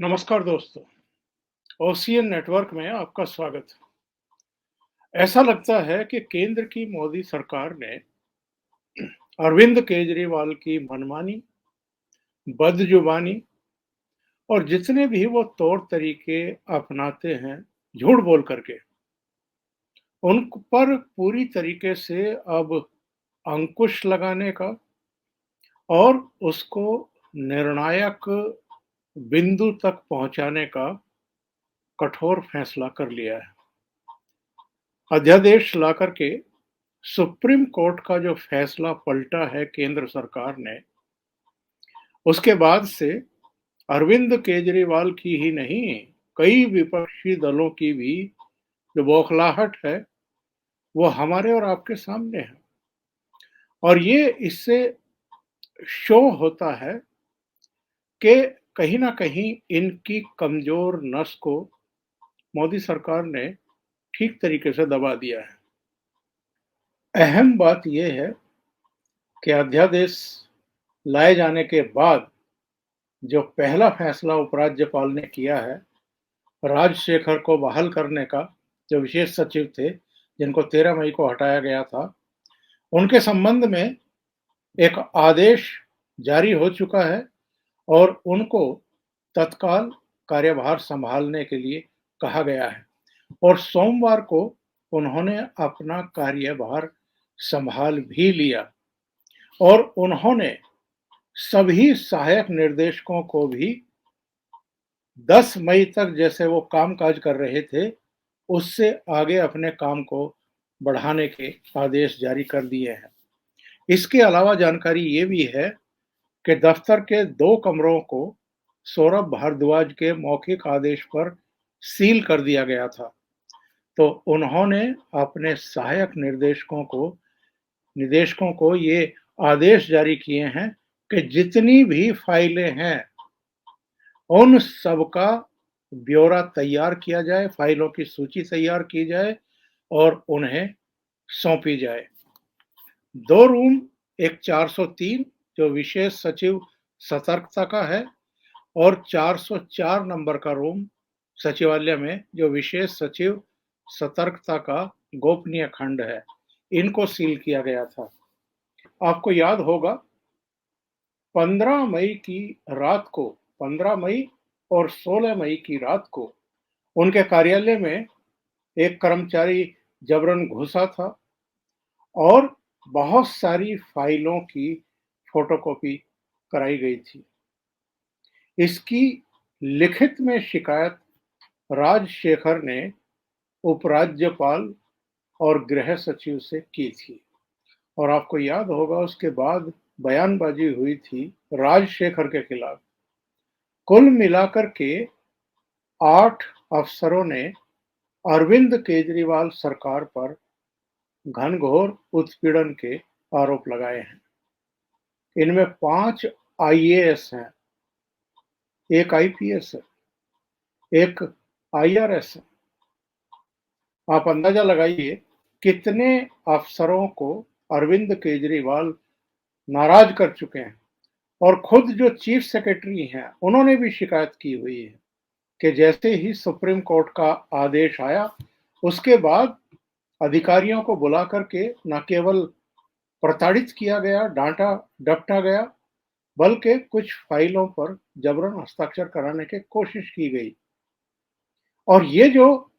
नमस्कार दोस्तों, ocean network में आपका स्वागत है। ऐसा लगता है कि केंद्र की मोदी सरकार ने अरविंद केजरीवाल की मनमानी, बदजुबानी और जितने भी वो तौर तरीके अपनाते हैं झूठ बोल करके, उन पर पूरी तरीके से अब अंकुश लगाने का और उसको निर्णायक बिंदु तक पहुंचाने का कठोर फैसला कर लिया है। अध्यादेश ला करके सुप्रीम कोर्ट का जो फैसला पलटा है केंद्र सरकार ने, उसके बाद से अरविंद केजरीवाल की ही नहीं, कई विपक्षी दलों की भी जो बौखलाहट है, वो हमारे और आपके सामने है। और ये इससे शो होता है कि कहीं ना कहीं इनकी कमजोर नस को मोदी सरकार ने ठीक तरीके से दबा दिया है। अहम बात यह है कि अध्यादेश लाए जाने के बाद जो पहला फैसला उपराज्यपाल ने किया है, राजशेखर को बहाल करने का, जो विशेष सचिव थे, जिनको 13 मई को हटाया गया था, उनके संबंध में एक आदेश जारी हो चुका है और उनको तत्काल कार्यभार संभालने के लिए कहा गया है। और सोमवार को उन्होंने अपना कार्यभार संभाल भी लिया और उन्होंने सभी सहायक निर्देशकों को भी 10 मई तक जैसे वो काम-काज कर रहे थे, उससे आगे अपने काम को बढ़ाने के आदेश जारी कर दिए हैं। इसके अलावा जानकारी ये भी है कि दफ्तर के 2 कमरों को सौरभ भारद्वाज के मौखिक आदेश पर सील कर दिया गया था। तो उन्होंने अपने सहायक निदेशकों को ये आदेश जारी किए हैं कि जितनी भी फाइलें हैं, उन सबका ब्यौरा तैयार किया जाए, फाइलों की सूची तैयार की जाए और उन्हें सौंपी जाए। 2 रूम, एक 403 जो विशेष सचिव सतर्कता का है और 404 नंबर का रूम सचिवालय में जो विशेष सचिव सतर्कता का गोपनीय खंड है, इनको सील किया गया था। आपको याद होगा 15 मई की रात को, 15 मई और 16 मई की रात को उनके कार्यालय में एक कर्मचारी जबरन घुसा था और बहुत सारी फाइलों की फोटोकॉपी कराई गई थी। इसकी लिखित में शिकायत राजशेखर ने उपराज्यपाल और गृह सचिव से की थी और आपको याद होगा उसके बाद बयानबाजी हुई थी राजशेखर के खिलाफ। कुल मिलाकर के 8 अफसरों ने अरविंद केजरीवाल सरकार पर घनघोर उत्पीड़न के आरोप लगाए हैं। इनमें 5 आईएएस हैं, एक आईपीएस है, एक आईआरएस है। आप अंदाजा लगाइए कितने अफसरों को अरविंद केजरीवाल नाराज कर चुके हैं। और खुद जो चीफ सेक्रेटरी हैं, उन्होंने भी शिकायत की हुई है कि जैसे ही सुप्रीम कोर्ट का आदेश आया, उसके बाद अधिकारियों को बुला करके न केवल प्रताड़ित किया गया, डांटा डपटा गया, बल्कि कुछ फाइलों पर जबरन हस्ताक्षर कराने की कोशिश की गई। और ये जो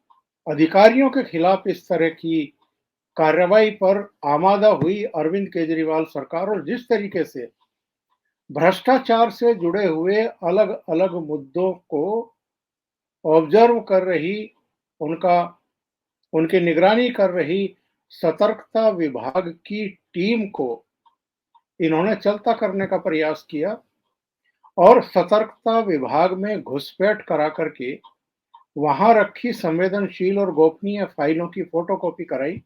अधिकारियों के खिलाफ इस तरह की कार्रवाई पर आमादा हुई अरविंद केजरीवाल सरकार और जिस तरीके से भ्रष्टाचार से जुड़े हुए अलग अलग मुद्दों को ऑब्जर्व कर रही, उनका उनकी निगरानी कर रही सतर्कता विभाग की टीम को इन्होंने चलता करने का प्रयास किया और सतर्कता विभाग में घुसपैठ करा करके वहां रखी संवेदनशील और गोपनीय फाइलों की फोटोकॉपी कराई।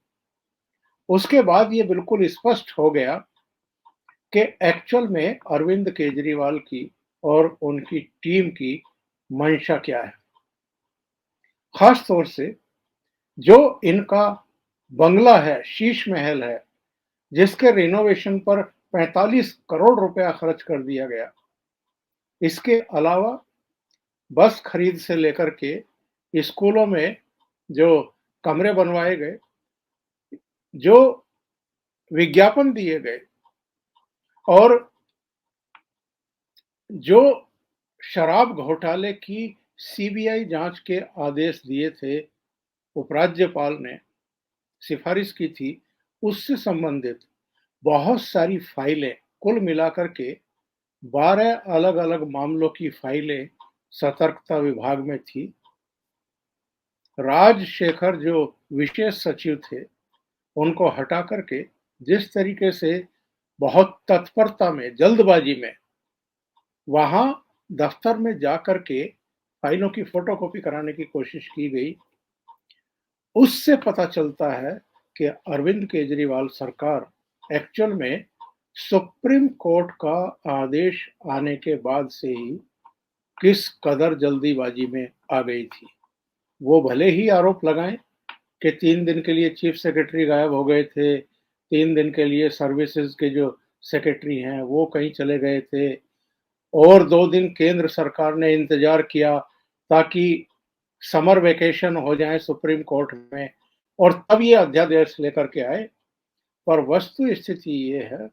उसके बाद ये बिल्कुल स्पष्ट हो गया कि एक्चुअल में अरविंद केजरीवाल की और उनकी टीम की मंशा क्या है। खास तौर से जो इनका बंगला है, शीश महल है, जिसके रिनोवेशन पर 45 करोड़ रुपया खर्च कर दिया गया। इसके अलावा बस खरीद से लेकर के स्कूलों में जो कमरे बनवाए गए, जो विज्ञापन दिए गए और जो शराब घोटाले की सीबीआई जांच के आदेश दिए थे, उपराज्यपाल ने सिफारिश की थी, उससे संबंधित बहुत सारी फाइलें कुल मिलाकर के 12 अलग-अलग मामलों की फाइलें सतर्कता विभाग में थी। राजशेखर जो विशेष सचिव थे, उनको हटा करके जिस तरीके से बहुत तत्परता में, जल्दबाजी में वहां दफ्तर में जाकर के फाइलों की फोटोकॉपी कराने की कोशिश की गई, उससे पता चलता है कि अरविंद केजरीवाल सरकार एक्चुअल में सुप्रीम कोर्ट का आदेश आने के बाद से ही किस कदर जल्दीबाजी में आ गई थी। वो भले ही आरोप लगाएं कि 3 दिन के लिए चीफ सेक्रेटरी गायब हो गए थे, 3 दिन के लिए सर्विसेज के जो सेक्रेटरी हैं वो कहीं चले गए थे और 2 दिन केंद्र सरकार ने इंतजार किया ताकि समर वेकेशन हो जाए सुप्रीम कोर्ट में और तब ये अध्यादेश लेकर के आए। पर वस्तु स्थिति ये है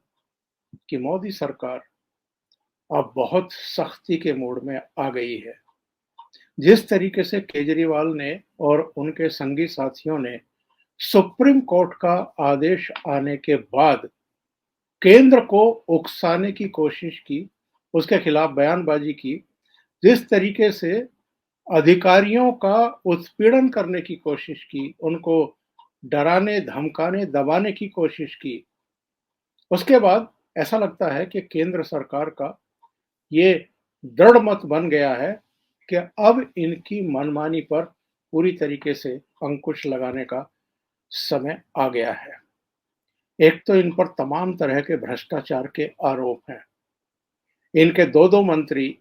कि मोदी सरकार अब बहुत सख्ती के मूड में आ गई है। जिस तरीके से केजरीवाल ने और उनके संगी साथियों ने सुप्रीम कोर्ट का आदेश आने के बाद केंद्र को उकसाने की कोशिश की, उसके खिलाफ बयानबाजी की, जिस तरीके से अधिकारियों का उत्पीड़न करने की कोशिश की, उनको डराने, धमकाने, दबाने की कोशिश की, उसके बाद ऐसा लगता है कि केंद्र सरकार का ये दृढ़ मत बन गया है कि अब इनकी मनमानी पर पूरी तरीके से अंकुश लगाने का समय आ गया है। एक तो इन पर तमाम तरह के भ्रष्टाचार के आरोप हैं। इनके दो मंत्री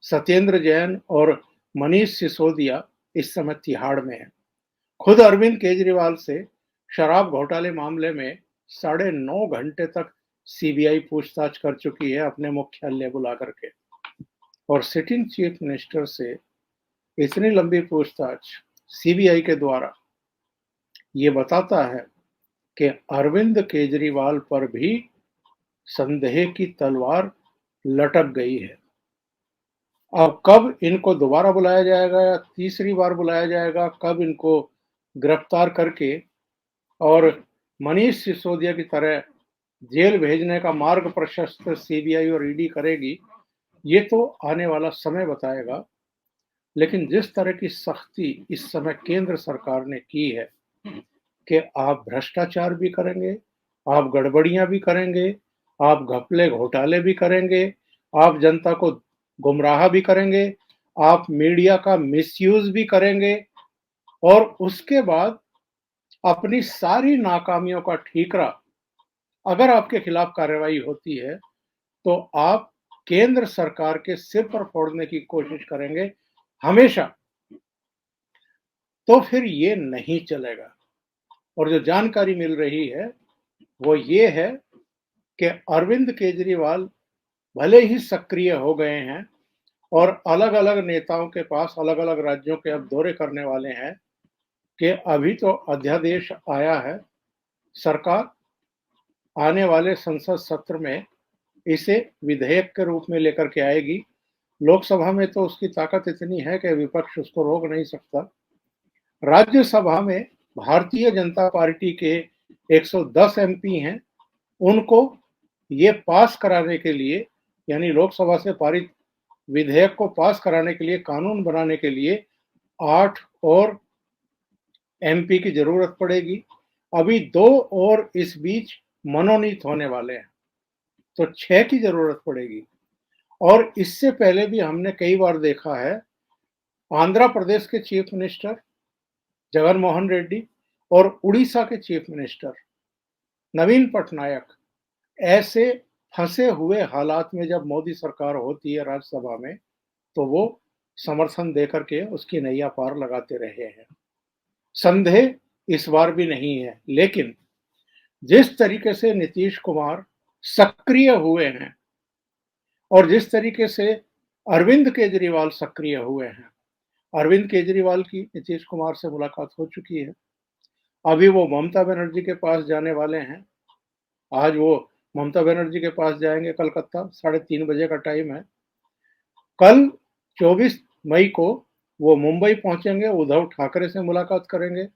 सत्येंद्र जैन और मनीष सिसोदिया इस समय तिहाड़ में हैं। खुद अरविंद केजरीवाल से शराब घोटाले मामले में 9.5 घंटे तक सीबीआई पूछताछ कर चुकी है अपने मुख्यालय बुला करके, और सिटिंग चीफ मिनिस्टर से इतनी लंबी पूछताछ सीबीआई के द्वारा ये बताता है कि अरविंद केजरीवाल पर भी संदेह की तलवार लटक गई है। अब कब इनको दोबारा बुलाया जाएगा या तीसरी बार बुलाया जाएगा, कब इनको गिरफ्तार करके और मनीष सिसोदिया की तरह जेल भेजने का मार्ग प्रशस्त सीबीआई और ईडी करेगी, ये तो आने वाला समय बताएगा। लेकिन जिस तरह की सख्ती इस समय केंद्र सरकार ने की है कि आप भ्रष्टाचार भी करेंगे, आप गड़बड़ियां भी करेंगे, आप घपले घोटाले भी करेंगे, आप जनता को गुमराह भी करेंगे, आप मीडिया का मिसयूज भी करेंगे और उसके बाद अपनी सारी नाकामियों का ठीकरा अगर आपके खिलाफ कार्रवाई होती है तो आप केंद्र सरकार के सिर पर फोड़ने की कोशिश करेंगे हमेशा। तो फिर ये नहीं चलेगा। और जो जानकारी मिल रही है वो ये है कि अरविंद केजरीवाल भले ही सक्रिय हो गए हैं और अलग-अलग नेताओं के पास अलग-अलग राज्यों के अब दौरे करने वाले हैं कि अभी तो अध्यादेश आया है, सरकार आने वाले संसद सत्र में इसे विधेयक के रूप में लेकर के आएगी। लोकसभा में तो उसकी ताकत इतनी है कि विपक्ष उसको रोक नहीं सकता। राज्यसभा में भारतीय जनता पार्टी के 110 एमपी हैं, उनको ये पास कराने के लिए, यानी लोकसभा से पारित विधेयक को पास कराने के लिए, कानून बनाने के लिए 8 और एमपी की जरूरत पड़ेगी। अभी 2 और इस बीच मनोनीत होने वाले हैं, तो 6 की जरूरत पड़ेगी। और इससे पहले भी हमने कई बार देखा है, आंध्र प्रदेश के चीफ मिनिस्टर जगन मोहन रेड्डी और उड़ीसा के चीफ मिनिस्टर नवीन पटनायक ऐसे फंसे हुए हालात में जब मोदी सरकार होती है राज्यसभा में, तो वो समर्थन देकर के उसकी नैया पार लगाते रहे हैं। संदेह इस बार भी नहीं है, लेकिन जिस तरीके से नीतीश कुमार सक्रिय हुए हैं और जिस तरीके से अरविंद केजरीवाल सक्रिय हुए हैं। अरविंद केजरीवाल की नीतीश कुमार से मुलाकात हो चुकी है। अभी वो ममता बनर्जी के पास जाने वाले हैं। आज वो ममता बनर्जी के पास जाएंगे कलकत्ता, 3:30 बजे का टाइम है। कल 24 मई को वो मुंबई पहुंचेंगे, उद्धव ठाकरे से मुलाकात करेंगे।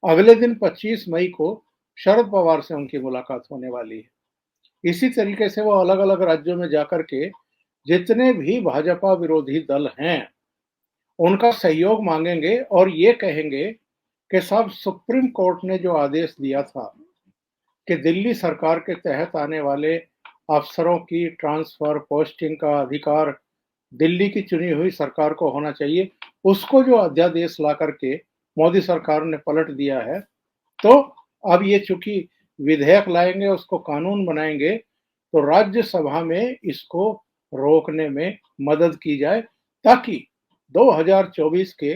अगले दिन 25 मई को शरद पवार से उनकी मुलाकात होने वाली है। इसी तरीके से वो अलग अलग राज्यों में जाकर के जितने भी भाजपा विरोधी दल हैं उनका सहयोग मांगेंगे और ये कहेंगे कि साहब, सुप्रीम कोर्ट ने जो आदेश दिया था कि दिल्ली सरकार के तहत आने वाले अफसरों की ट्रांसफर पोस्टिंग का अधिकार दिल्ली की चुनी हुई सरकार को होना चाहिए, उसको जो अध्यादेश ला करके मोदी सरकार ने पलट दिया है, तो अब ये चूंकि विधेयक लाएंगे, उसको कानून बनाएंगे, तो राज्यसभा में इसको रोकने में मदद की जाए, ताकि 2024 के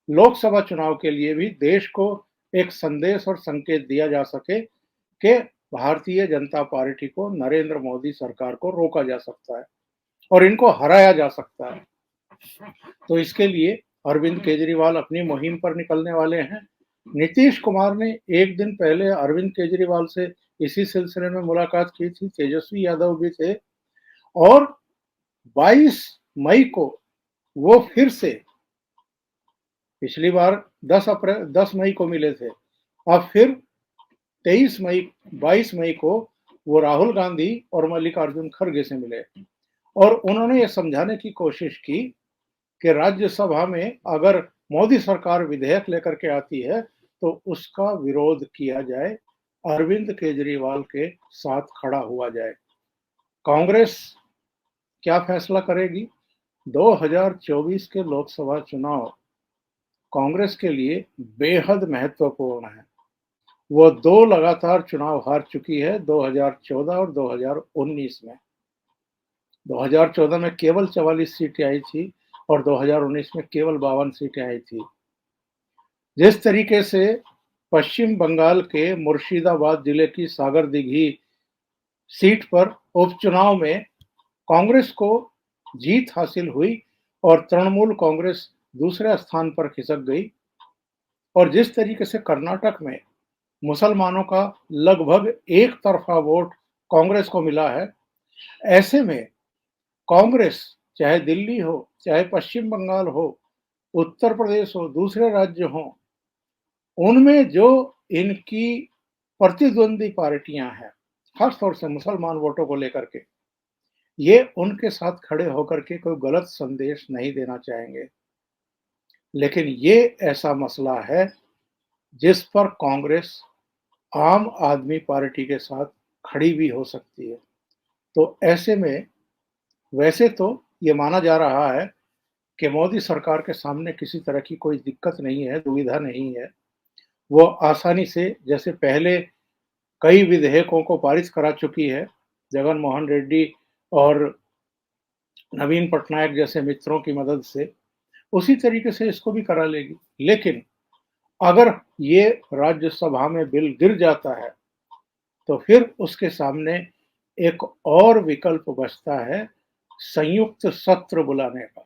लोकसभा चुनाव के लिए भी देश को एक संदेश और संकेत दिया जा सके कि भारतीय जनता पार्टी को, नरेंद्र मोदी सरकार को रोका जा सकता है और इनको हराया जा सकता है। तो इसके लिए अरविंद केजरीवाल अपनी मुहिम पर निकलने वाले हैं। नीतीश कुमार ने एक दिन पहले अरविंद केजरीवाल से इसी सिलसिले में मुलाकात की थी। तेजस्वी यादव भी थे और 22 मई को वो फिर से, पिछली बार 10 मई को मिले थे, अब फिर 22 मई को वो राहुल गांधी और मल्लिकार्जुन खड़गे से मिले और उन्होंने ये समझाने की कोशिश की कि राज्यसभा में अगर मोदी सरकार विधेयक लेकर के आती है तो उसका विरोध किया जाए, अरविंद केजरीवाल के साथ खड़ा हुआ जाए। कांग्रेस क्या फैसला करेगी? 2024 के लोकसभा चुनाव कांग्रेस के लिए बेहद महत्वपूर्ण है। वो 2 लगातार चुनाव हार चुकी है, 2014 और 2019 में। 2014 में केवल 44 सीटें आई थी और 2019 में केवल 52 सीटें आई थी। जिस तरीके से पश्चिम बंगाल के मुर्शिदाबाद जिले की सागर दिघी सीट पर उपचुनाव में कांग्रेस को जीत हासिल हुई और तृणमूल कांग्रेस दूसरे स्थान पर खिसक गई, और जिस तरीके से कर्नाटक में मुसलमानों का लगभग एक तरफा वोट कांग्रेस को मिला है, ऐसे में कांग्रेस, चाहे दिल्ली हो, चाहे पश्चिम बंगाल हो, उत्तर प्रदेश हो, दूसरे राज्य हो, उनमें जो इनकी प्रतिद्वंदी पार्टियां हैं, खासतौर से मुसलमान वोटों को लेकर के, ये उनके साथ खड़े होकर के कोई गलत संदेश नहीं देना चाहेंगे। लेकिन ये ऐसा मसला है जिस पर कांग्रेस आम आदमी पार्टी के साथ खड़ी भी हो सकती है। तो ऐसे में वैसे तो ये माना जा रहा है कि मोदी सरकार के सामने किसी तरह की कोई दिक्कत नहीं है, दुविधा नहीं है। वो आसानी से, जैसे पहले कई विधेयकों को पारित करा चुकी है, जगन मोहन रेड्डी और नवीन पटनायक जैसे मित्रों की मदद से, उसी तरीके से इसको भी करा लेगी। लेकिन अगर ये राज्यसभा में बिल गिर जाता है तो फिर उसके सामने एक और विकल्प बचता है, संयुक्त सत्र बुलाने का,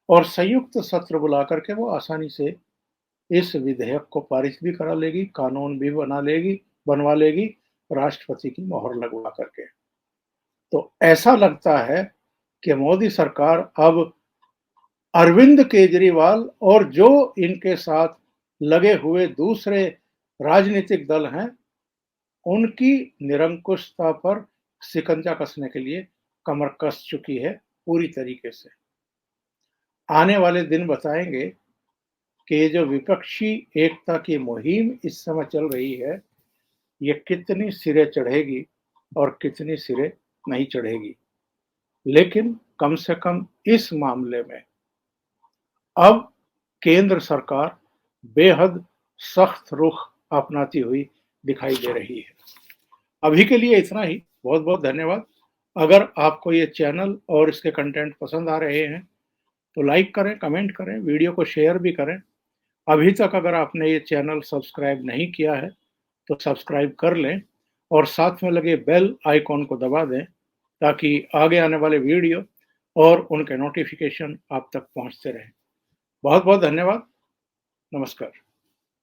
और संयुक्त सत्र बुला करके वो आसानी से इस विधेयक को पारित भी करा लेगी, कानून भी बनवा लेगी, राष्ट्रपति की मोहर लगवा करके। तो ऐसा लगता है कि मोदी सरकार अब अरविंद केजरीवाल और जो इनके साथ लगे हुए दूसरे राजनीतिक दल हैं, उनकी निरंकुशता पर शिकंजा कसने के लिए कमर कस चुकी है पूरी तरीके से। आने वाले दिन बताएंगे कि ये जो विपक्षी एकता की मुहिम इस समय चल रही है, ये कितनी सिरे चढ़ेगी और कितनी सिरे नहीं चढ़ेगी। लेकिन कम से कम इस मामले में अब केंद्र सरकार बेहद सख्त रुख अपनाती हुई दिखाई दे रही है। अभी के लिए इतना ही। बहुत बहुत धन्यवाद। अगर आपको ये चैनल और इसके कंटेंट पसंद आ रहे हैं तो लाइक करें, कमेंट करें, वीडियो को शेयर भी करें। अभी तक अगर आपने ये चैनल सब्सक्राइब नहीं किया है तो सब्सक्राइब कर लें और साथ में लगे बेल आइकॉन को दबा दें, ताकि आगे आने वाले वीडियो और उनके नोटिफ़िकेशन आप तक पहुँचते रहें। बहुत-बहुत धन्यवाद। नमस्कार।